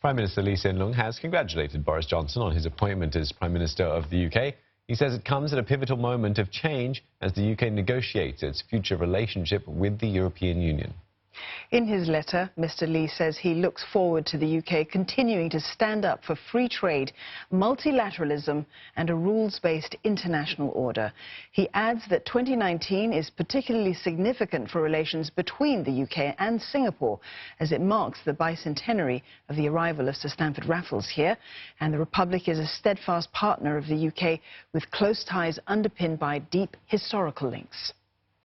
Prime Minister Lee Hsien Loong has congratulated Boris Johnson on his appointment as Prime Minister of the UK. He says it comes at a pivotal moment of change as the UK negotiates its future relationship with the European Union. In his letter, Mr. Lee says he looks forward to the UK continuing to stand up for free trade, multilateralism and a rules-based international order. He adds that 2019 is particularly significant for relations between the UK and Singapore, as it marks the bicentenary of the arrival of Sir Stamford Raffles here, and the Republic is a steadfast partner of the UK with close ties underpinned by deep historical links.